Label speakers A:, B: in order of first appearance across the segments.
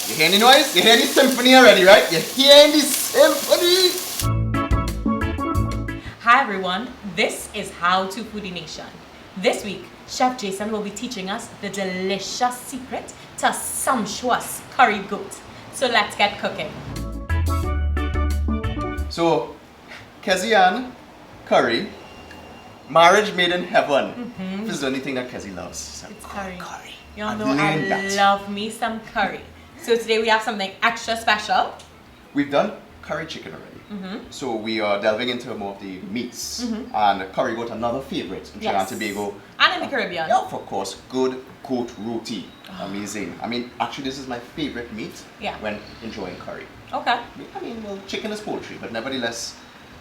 A: You hear the noise? You hear the symphony already, right? You hear the symphony?
B: Hi everyone, this is How to Foodie Nation. This week, Chef Jason will be teaching us the delicious secret to sumptuous curried goat. So let's get cooking.
A: So, Kezian curry, marriage made in heaven. This is the only thing that Kezi loves. Some
B: It's curry.
A: Curry.
B: Y'all
A: I've
B: know I
A: learned that.
B: love me some curry. So today we have something extra special.
A: We've done curry chicken already. So we are delving into more of the meats. And curry goat, another favorite in Trinidad and Tobago.
B: And in the Caribbean.
A: Yeah, of course, good goat roti. Amazing. I mean, actually this is my favorite meat when enjoying curry.
B: Okay.
A: I mean, well, chicken is poultry, but nevertheless,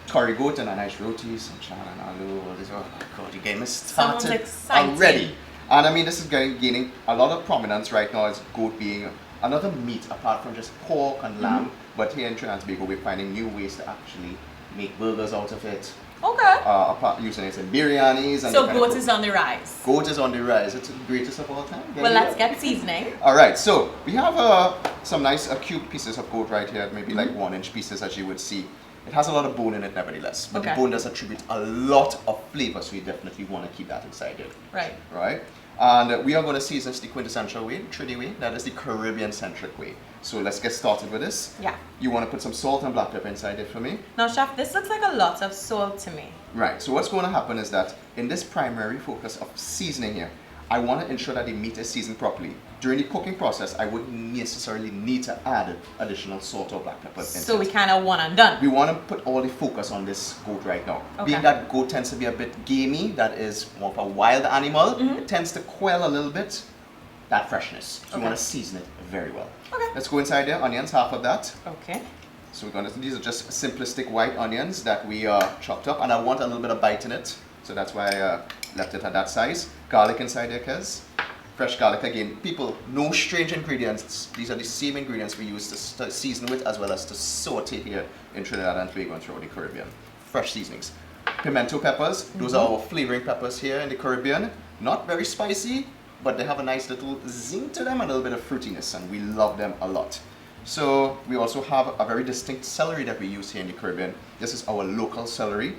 A: curry goat and a nice roti, some chana and aloo, all this. Oh my god, the game is started
B: Sounds exciting.
A: already. And I mean, this is gaining a lot of prominence right now as goat being another meat apart from just pork and lamb. But here in Trinidad and Tobago, we're finding new ways to actually make burgers out of it.
B: Okay.
A: Apart using it in biryanis. And
B: So goat is on the rise.
A: Goat is on the rise. It's the greatest of all time.
B: Well, let's get seasoning.
A: Alright, so we have some nice cube pieces of goat right here, maybe like 1-inch pieces as you would see. It has a lot of bone in it nevertheless, but the bone does attribute a lot of flavor, so you definitely want to keep that inside it.
B: Right.
A: Right? And we are going to season this the quintessential way, the Trini way, that is the Caribbean-centric way. So let's get started with this.
B: Yeah.
A: You want to put some salt and black pepper inside it for me?
B: Now, Chef, this looks like a lot of salt to me.
A: Right, so what's going to happen is that in this primary focus of seasoning here, I want to ensure that the meat is seasoned properly. During the cooking process, I wouldn't necessarily need to add additional salt or black pepper.
B: So we kind of one and done.
A: We want to put all the focus on this goat right now.
B: Okay.
A: Being that goat tends to be a bit gamey, that is more of a wild animal, it tends to quell a little bit that freshness. So we want to season it very well.
B: Okay.
A: Let's go inside there, onions, half of that.
B: Okay.
A: So we're going to, these are just simplistic white onions that we chopped up, and I want a little bit of bite in it. So that's why I left it at that size. Garlic inside there, Kez. Fresh garlic again. People, no strange ingredients. These are the same ingredients we use to season with as well as to saute here in Trinidad and Tobago and throughout the Caribbean. Fresh seasonings. Pimento peppers. Those are our flavoring peppers here in the Caribbean. Not very spicy, but they have a nice little zing to them and a little bit of fruitiness, and we love them a lot. So we also have a very distinct celery that we use here in the Caribbean. This is our local celery.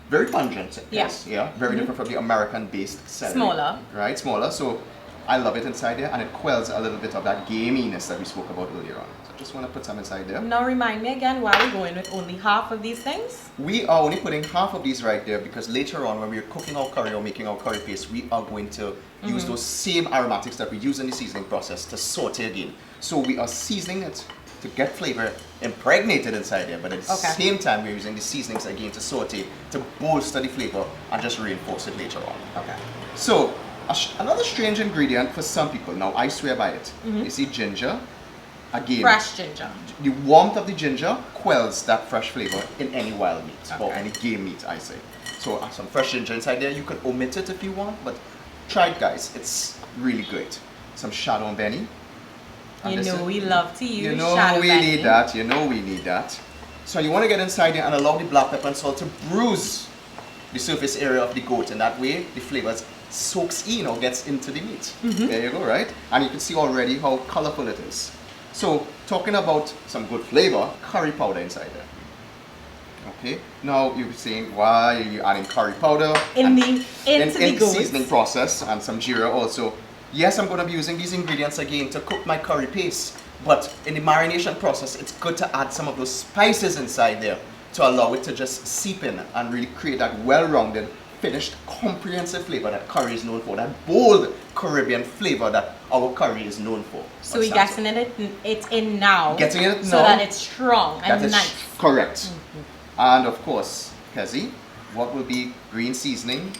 A: Very pungent, yes. Yeah. Very different from the American-based celery.
B: Smaller.
A: Right, smaller. So I love it inside there, and it quells a little bit of that gaminess that we spoke about earlier on. So just want to put some inside there.
B: Now remind me again why we're going with only half of these things?
A: We are only putting half of these right there because later on when we're cooking our curry or making our curry paste, we are going to use those same aromatics that we use in the seasoning process to saute again. So we are seasoning it to get flavor impregnated inside there, but at the same time we're using the seasonings again to saute, to bolster the flavor and just reinforce it later on.
B: Okay.
A: So another strange ingredient for some people, now I swear by it, you see ginger. Again,
B: Fresh ginger.
A: the warmth of the ginger quells that fresh flavor in any wild meat or any game meat, I say. So some fresh ginger inside there. You can omit it if you want, but try it, guys. It's really great. Some Chadon Beni.
B: You know we love to use
A: You know
B: Chadon
A: we
B: Beni.
A: need that. You know we need that. So you want to get inside there and allow the black pepper and salt to bruise the surface area of the goat, and that way the flavors soaks in or gets into the meat. There you go, right? And you can see already how colorful it is. So talking about some good flavor, curry powder inside there. Okay. Now you're saying, why are you adding curry powder
B: into the goat
A: seasoning process, and some Geera also? Yes, I'm going to be using these ingredients again to cook my curry paste, but in the marination process, it's good to add some of those spices inside there to allow it to just seep in and really create that well-rounded, finished, comprehensive flavor that curry is known for, that bold Caribbean flavor that our curry is known for.
B: So we're getting it in now.
A: Getting it now.
B: So that it's strong and
A: that
B: nice.
A: Correct. And of course, Kezi, what will be green seasoning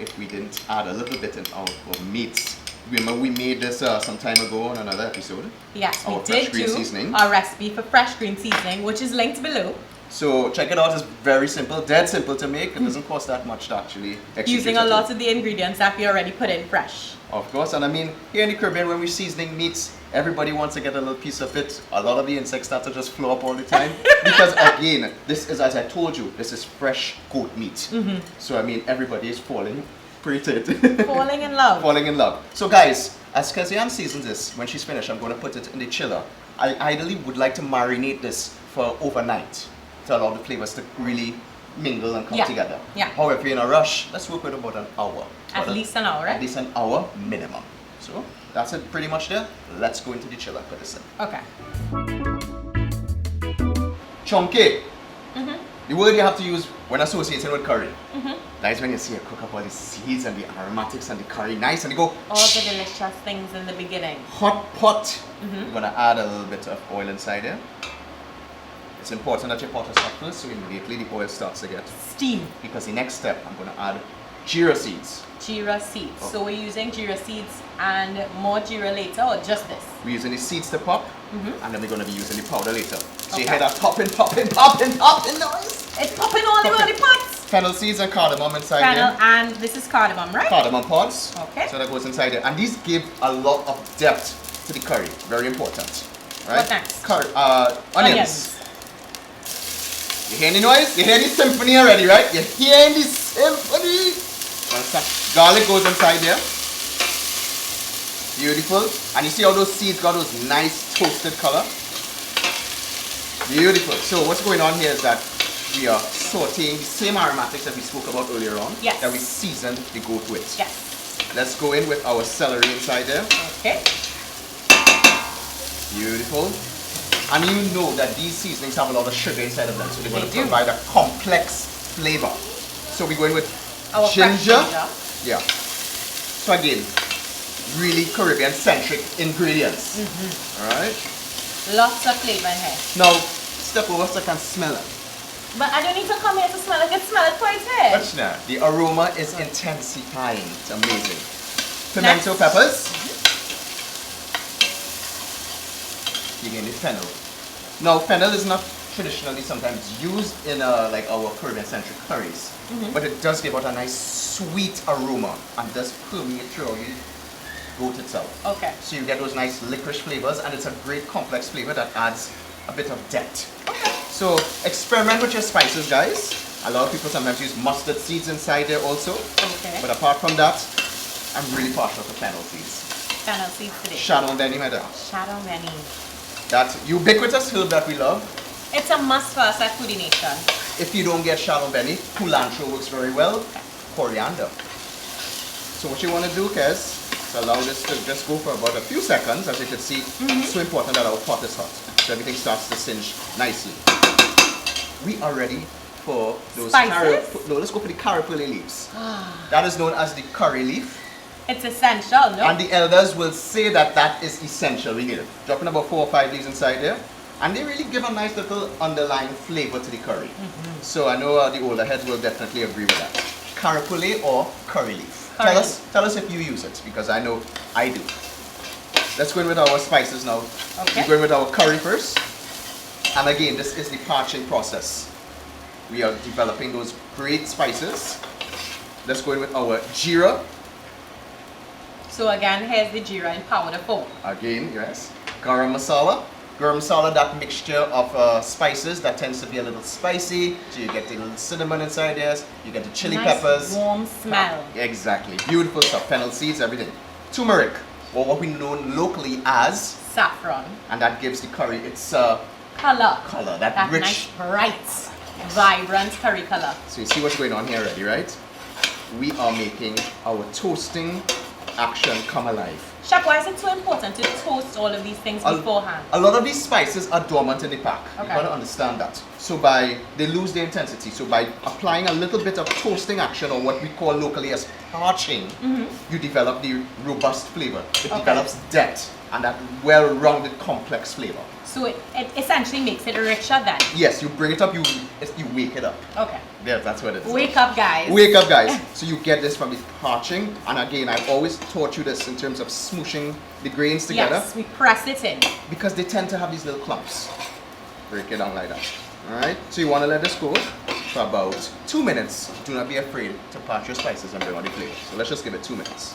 A: if we didn't add a little bit in our meats? Remember we made this some time ago on another episode?
B: Yes,
A: our
B: we
A: fresh
B: did
A: green
B: do
A: seasoning.
B: our recipe for fresh green seasoning, which is linked below.
A: So check it out, it's very simple, dead simple to make. It doesn't cost that much to actually execute.
B: Using a lot of the ingredients that we already put in fresh.
A: Of course, and I mean, here in the Caribbean when we're seasoning meats, everybody wants to get a little piece of it. A lot of the insects start to just flow up all the time. Because again, this is, as I told you, this is fresh goat meat. So I mean, everybody is falling pretty
B: Falling in love.
A: Falling in love. So guys, As Kezian seasons this, when she's finished, I'm going to put it in the chiller. I ideally would like to marinate this for overnight to allow the flavors to really mingle and come together.
B: Yeah.
A: However, if you're in a rush, let's work with about an hour.
B: At least an hour, right?
A: At least an hour minimum. So that's it pretty much there. Let's go into the chiller, put this in.
B: Okay.
A: Chunky. The word you have to use when associating with curry. That is when you see her cook up all the seeds and the aromatics and the curry nice and you go
B: all the delicious things in the beginning.
A: Hot pot. We're going to add a little bit of oil inside here. It's important that your pot is hot first so immediately the oil starts to get
B: steam.
A: Because the next step I'm going to add Geera seeds.
B: Geera seeds. So we're using Geera seeds and more Geera later or just this?
A: We're using the seeds to pop and then we're going to be using the powder later. So you hear that popping, popping, popping, popping noise?
B: It's popping all over the pots.
A: Fennel seeds and cardamom inside
B: Fennel
A: there.
B: and this is cardamom, right?
A: Cardamom pods.
B: Okay.
A: So that goes inside there. And these give a lot of depth to the curry. Very important. Right?
B: What next?
A: Onions. You hear the noise? You hear the symphony already, right? You're hearing the symphony. Garlic goes inside there. Beautiful. And you see how those seeds got those nice toasted color? Beautiful. So what's going on here is that we are sauteing the same aromatics that we spoke about earlier on.
B: Yes.
A: That we seasoned the goat with.
B: Yes.
A: Let's go in with our celery inside there.
B: Okay.
A: Beautiful. And you know that these seasonings have a lot of sugar inside of them, so they're going to
B: do.
A: provide a complex flavor. So we're going with
B: our
A: ginger.
B: Ginger.
A: Yeah. So again, really Caribbean-centric ingredients. Alright?
B: Lots of flavor in here.
A: Now, step over so I can smell it.
B: But I don't need to come here to smell it. I can smell it quite here.
A: Watch now. The aroma is intensifying. It's amazing. Pimento peppers. You get the fennel. Now, fennel is not traditionally sometimes used in like our Caribbean-centric curries, but it does give out a nice sweet aroma and does permeate throughout the goat itself.
B: Okay.
A: So you get those nice licorice flavors, and it's a great complex flavor that adds a bit of depth.
B: Okay.
A: So experiment with your spices, guys. A lot of people sometimes use mustard seeds inside there also.
B: Okay.
A: But apart from that, I'm really partial to fennel seeds.
B: Fennel seeds today.
A: Chadon Beni, my darling.
B: Chadon Beni.
A: That ubiquitous herb that we love.
B: It's a must for us at Foodie Nation.
A: If you don't get Chadon Beni, Culantro works very well. Coriander. So what you want to do, Kez, is allow this to just go for about a few seconds. As you can see, it's so important that our pot is hot. So everything starts to singe nicely. We are ready for those
B: spices?
A: No, let's go for the Carapoulay leaves. That is known as the curry leaf.
B: It's essential, no?
A: And the elders will say that that is essential. We need it. Dropping about 4 or 5 leaves inside there. And they really give a nice little underlying flavor to the curry. So I know the older heads will definitely agree with that. Carapoulay or curry leaf.
B: Curry.
A: Tell us if you use it, because I know I do. Let's go in with our spices now.
B: Okay.
A: We're going with our curry first. And again, this is the parching process. We are developing those great spices. Let's go in with our Geera.
B: So again, here's the Geera in powder form.
A: Again, yes. Garam Massala. Garam Masala, that mixture of spices that tends to be a little spicy. So you get the little cinnamon inside there. You get the chili peppers.
B: Warm smell.
A: Exactly. Beautiful stuff. Fennel seeds, everything. Turmeric, or what we know locally as
B: saffron.
A: And that gives the curry its
B: color.
A: That rich,
B: nice, bright, vibrant curry color.
A: So you see what's going on here already, right? We are making our toasting action come alive.
B: Chef, why is it so important to toast all of these things beforehand?
A: A lot of these spices are dormant in the pack.
B: Okay.
A: You've got to understand that. So they lose their intensity. So by applying a little bit of toasting action, or what we call locally as parching, you develop the robust flavor. It develops depth and that well-rounded complex flavor.
B: So it essentially makes it richer then?
A: Yes, you bring it up, you wake it up.
B: Okay.
A: Yeah, that's what it is.
B: Wake up, guys.
A: Wake up, guys. So you get this from the parching. And again, I've always taught you this in terms of smooshing the grains together.
B: Yes, we press it in.
A: Because they tend to have these little clumps. Break it down like that. Alright? So you want to let this go for about 2 minutes. Do not be afraid to parch your spices and bring on the flavor. So let's just give it 2 minutes.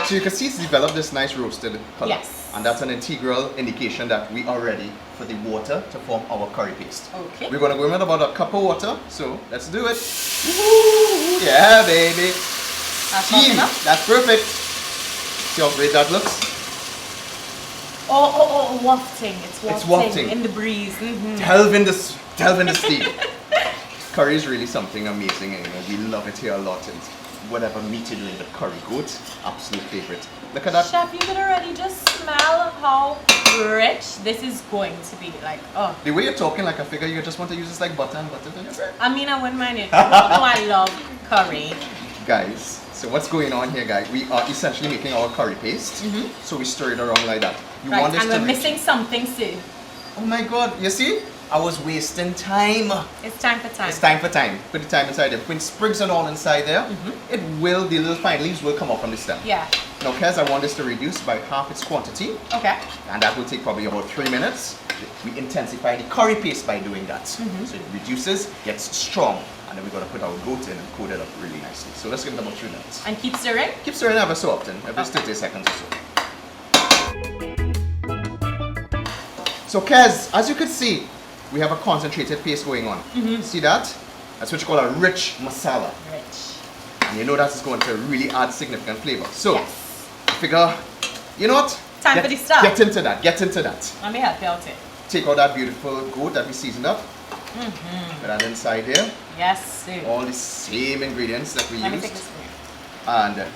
A: So you can see it's developed this nice roasted color.
B: Yes.
A: And that's an integral indication that we are ready for the water to form our curry paste.
B: Okay.
A: We're going to go in with about a cup of water. So let's do it. Woo! Yeah, baby.
B: That's not enough?
A: That's perfect. See how great that looks?
B: Wafting. It's wafting in the breeze.
A: Delve in the steam. Curry is really something amazing, and we love it here a lot. And whatever meat you're doing, the curry goat, absolute favorite. Look at that.
B: Chef, you can already just smell how rich this is going to be. Like, oh.
A: The way you're talking, like I figure you just want to use this like butter and butter on your bread.
B: I mean, I wouldn't mind it. You know I love curry.
A: Guys, so what's going on here, guys? We are essentially making our curry paste. So we stir it around like that. You want this
B: and we're missing something soon.
A: Oh my god, you see? I was wasting time.
B: It's time for time.
A: It's time for time. Put the time inside there. When sprigs and all inside there, it will, the little fine leaves will come off from the stem.
B: Yeah.
A: Now, Kez, I want this to reduce by half its quantity.
B: Okay.
A: And that will take probably about 3 minutes. We intensify the curry paste by doing that. So it reduces, gets strong, and then we're going to put our goat in and coat it up really nicely. So let's give it about 3 minutes.
B: And keep stirring?
A: Keep stirring ever so often, every 30 seconds or so. So Kez, as you can see, we have a concentrated paste going on. See that? That's what you call a rich masala.
B: Rich.
A: And you know that is going to really add significant flavor. So,
B: Yes.
A: figure, you know what?
B: Time for the start.
A: Get into that, get into that.
B: Let me help you out here.
A: Take out that beautiful goat that we seasoned up. Put that inside here.
B: Yes, sir.
A: All the same ingredients that we
B: Let me
A: used.
B: take this from here.
A: And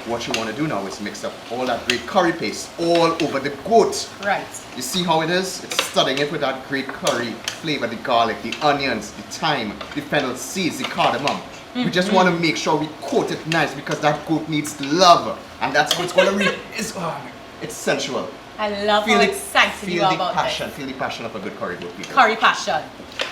A: what you want to do now is mix up all that great curry paste all over the goat.
B: Right.
A: You see how it is? It's studding it with that great curry flavor, the garlic, the onions, the thyme, the fennel seeds, the cardamom. We just want to make sure we coat it nice because that goat needs love. And that's what it's going to really, it's sensual.
B: I love how excited you are about this.
A: Feel the passion of a good curry goat, people.
B: Curry passion.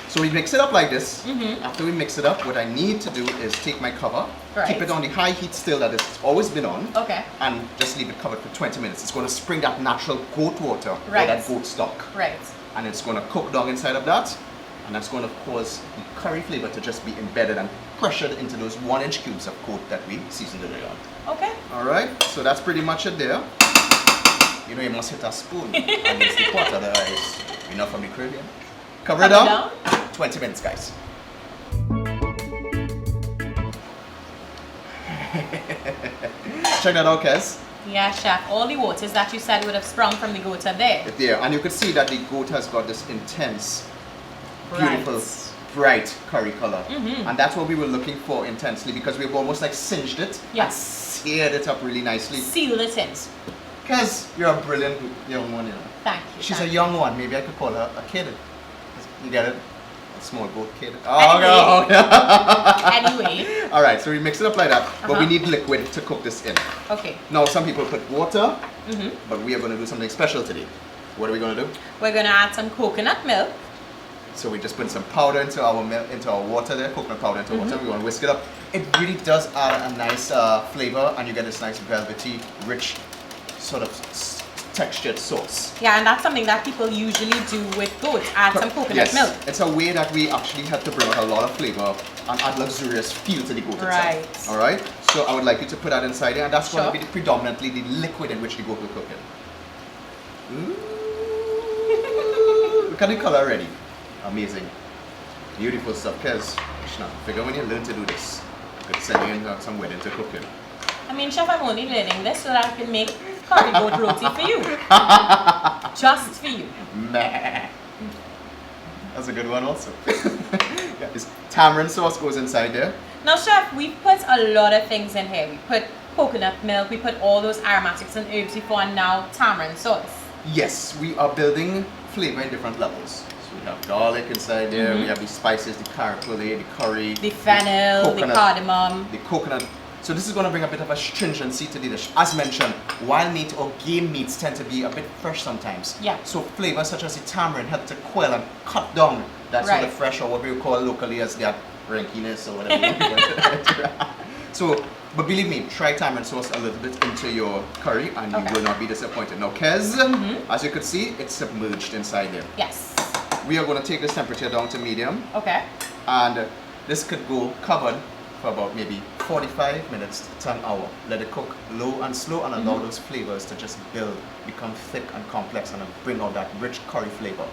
A: So we mix it up like this. After we mix it up, what I need to do is take my cover, keep it on the high heat still that it's always been on,
B: Okay.
A: and just leave it covered for 20 minutes. It's going to spring that natural goat water, or that goat stock.
B: Right.
A: And it's going to cook down inside of that, and that's going to cause the curry flavor to just be embedded and pressured into those 1-inch cubes of goat that we seasoned it on.
B: Okay.
A: Alright, so that's pretty much it there. You know you must hit a spoon against the pot, otherwise you're not from the Caribbean. Cover it down. 20 minutes, guys. Check that out, Kez.
B: Yeah, chef. All the waters that you said would have sprung from the goat are there.
A: There, and you can see that the goat has got this intense, beautiful, bright curry color. And that's what we were looking for intensely because we've almost like singed it and seared it up really nicely.
B: Sealed it in.
A: Kez, you're a brilliant young one, you know.
B: Thank you.
A: She's a young one. Maybe I could call her a kid. You get it? A small goat kid.
B: Anyway.
A: Alright, so we mix it up like that. But we need liquid to cook this in.
B: Okay.
A: Now, some people put water, but we are going to do something special today. What are we going to do?
B: We're going to add some coconut milk.
A: So we just put some powder into our milk, into our water there, coconut powder into water. We want to whisk it up. It really does add a nice flavor, and you get this nice velvety, rich, sort of textured sauce.
B: Yeah, and that's something that people usually do with goat. Add some coconut milk.
A: It's a way that we actually have to bring out a lot of flavor and add luxurious feel to the goat itself. All right. So I would like you to put that inside there, and that's going to be predominantly the liquid in which the goat will cook in. Ooh. Look at the color already. Amazing. Beautiful stuff. Because, figure when you learn to do this, you could send you into some wedding to cook in.
B: I mean, chef, I'm only learning this so that I can make curry goat roti for you. Just for you.
A: Meh. That's a good one also. Yeah, this tamarind sauce goes inside there.
B: Now, chef, we put a lot of things in here. We put coconut milk, we put all those aromatics and herbs before, and now tamarind sauce.
A: Yes, we are building flavor in different levels. So we have garlic inside there, we have the spices, the carapoulay, the curry,
B: the fennel, the cardamom,
A: the coconut. So this is going to bring a bit of a stringency to the dish. As mentioned, wild meat or game meats tend to be a bit fresh sometimes.
B: Yeah.
A: So flavors such as the tamarind help to quell and cut down that sort of fresh, or what we call locally as that rankiness or whatever you want to. So, but believe me, try tamarind sauce a little bit into your curry and you will not be disappointed. Now, Kez, as you can see, it's submerged inside there.
B: Yes.
A: We are going to take this temperature down to medium.
B: Okay.
A: And this could go covered for about maybe 45 minutes to an hour. Let it cook low and slow and allow those flavors to just build, become thick and complex, and bring out that rich curry flavor.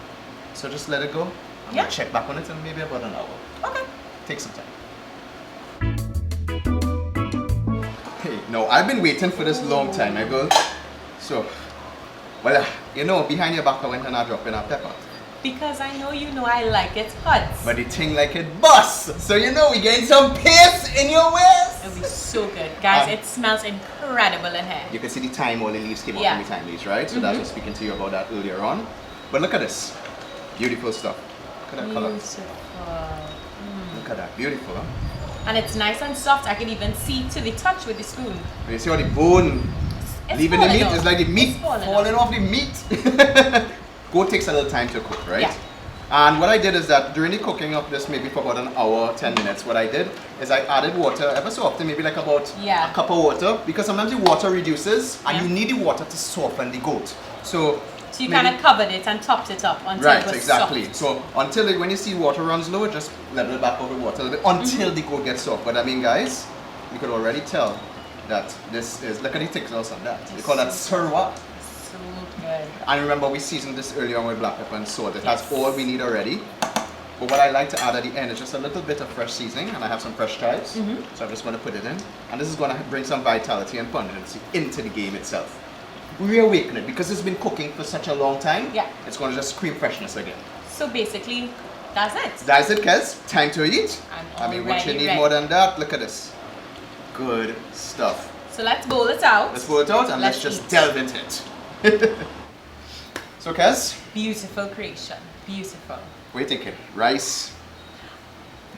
A: So just let it go. I'm going to check back on it in maybe about an hour.
B: Okay.
A: Take some time. Hey, No, I've been waiting for this long time, my girl. So, well, you know, behind your back I went and I dropped in a pepper.
B: Because I know you know I like it hot.
A: But the thing like it bust. So you know we getting some paste in your waist.
B: It'll be so good. Guys, it smells incredible in here.
A: You can see the thyme, all the leaves came
B: Yeah.
A: off from the thyme leaves, right? So that's just speaking to you about that earlier on. But look at this. Beautiful stuff. Look at that color.
B: Beautiful.
A: Look at that. Beautiful, huh?
B: And it's nice and soft. I can even see to the touch with the spoon.
A: You see how the bone
B: It's
A: leaving the
B: falling
A: meat?
B: off.
A: It's like the meat
B: It's falling
A: falling off the meat. Goat takes a little time to cook, right?
B: Yeah.
A: And what I did is that during the cooking of this, maybe for about an hour, 10 minutes, what I did is I added water ever so often, maybe like about
B: Yeah.
A: a cup of water, because sometimes the water reduces and
B: Yeah.
A: you need the water to soften the goat. So
B: you
A: maybe-
B: kind of covered it and topped it up until
A: right,
B: it was
A: exactly.
B: soft.
A: So until when you see water runs low, just level it back over water a little bit until the goat gets soft. But I mean, guys, you could already tell that this is, look at the thickness on that. They call that surwa.
B: So good.
A: And remember, we seasoned this earlier on with black pepper and salt. It has
B: Yes.
A: all we need already. But what I like to add at the end is just a little bit of fresh seasoning, and I have some fresh chives. So I'm just going to put it in. And this is going to bring some vitality and pungency into the game itself. Reawaken it, because it's been cooking for such a long time.
B: Yeah.
A: It's going to just scream freshness again.
B: So basically, that's it.
A: That's it, Kez. Time to eat.
B: I'm
A: I mean, what you
B: already
A: need
B: ready.
A: more than that? Look at this. Good stuff.
B: So let's bowl it out.
A: Let's pull it out and let's just
B: eat.
A: delve into it. So, Kez,
B: Beautiful creation. Beautiful.
A: what are you thinking? Rice,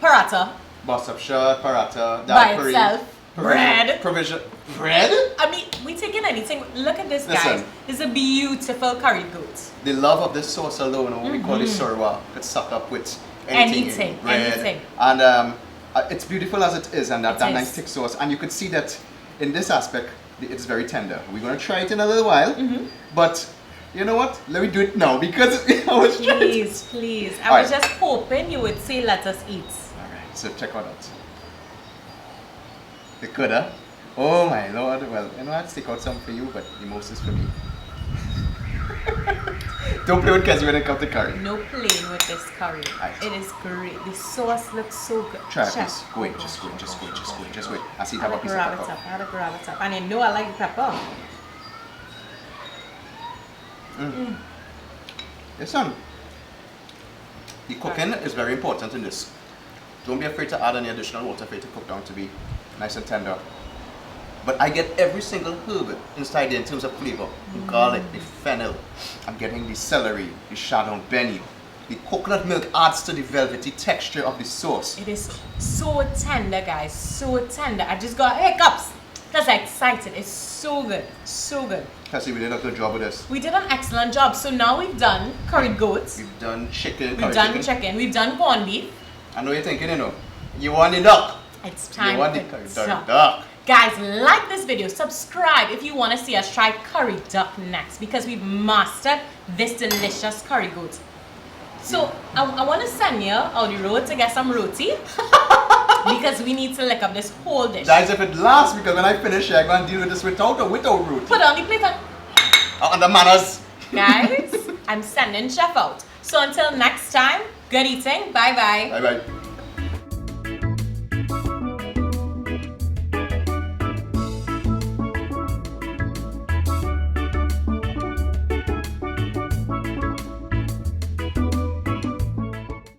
B: Paratha.
A: boss up shirt, paratha,
B: By
A: dal curry,
B: itself. Bread.
A: provision. Bread?
B: I mean, we taking anything. Look at this, guys.
A: Listen.
B: It's a beautiful curried goat.
A: The love of this sauce alone, or what we call the surwa, could suck up with
B: Anything,
A: in bread.
B: anything.
A: And it's beautiful as it is, and that
B: It
A: nice
B: is.
A: thick sauce. And you could see that in this aspect, it's very tender. We're going to try it in a little while, but you know what? Let me do it now because I was trying to.
B: Please, please. I
A: All
B: was
A: right.
B: just hoping you would say let us eat.
A: Alright, so check out that. It good, huh? Oh my lord. Well, you know, I'd stick out some for you, but the most is for me. Don't play with Kezi when it comes to curry.
B: No playing with this curry.
A: Aye.
B: It is great. The sauce looks so good.
A: Try it,
B: Chef.
A: please. Go in, just go in, just go in, just go in, just wait. I see you
B: I
A: have a
B: had to
A: piece of
B: grab it
A: pepper.
B: up. I had to grab it up. And I know I like the pepper.
A: Yes, son. The cooking is very important in this. Don't be afraid to add any additional water for it to cook down to be nice and tender. But I get every single herb inside there in terms of flavor. The garlic, the fennel. I'm getting the celery, the Chadon, Beni. The coconut milk adds to the velvety texture of the sauce.
B: It is so tender, guys. So tender. I just got hiccups because I'm excited. It's so good. So good.
A: Cassie, we did a good job with this.
B: We did an excellent job. So now we've done curried goats.
A: We've done chicken,
B: We've
A: curry
B: done chicken. We've done corned beef.
A: I know you're thinking, you know, you want the duck.
B: It's time
A: You want the
B: for
A: curry
B: duck.
A: duck.
B: Guys, like this video, subscribe if you want to see us try curry duck next because we've mastered this delicious curry goat. So I want to send you on the road to get some roti because we need to lick up this whole dish.
A: Guys, if it lasts, because when I finish here, I'm going to deal with this without or without root.
B: Put on the plate and
A: On the manners.
B: guys, I'm sending chef out. So until next time, good eating. Bye bye.
A: Bye bye.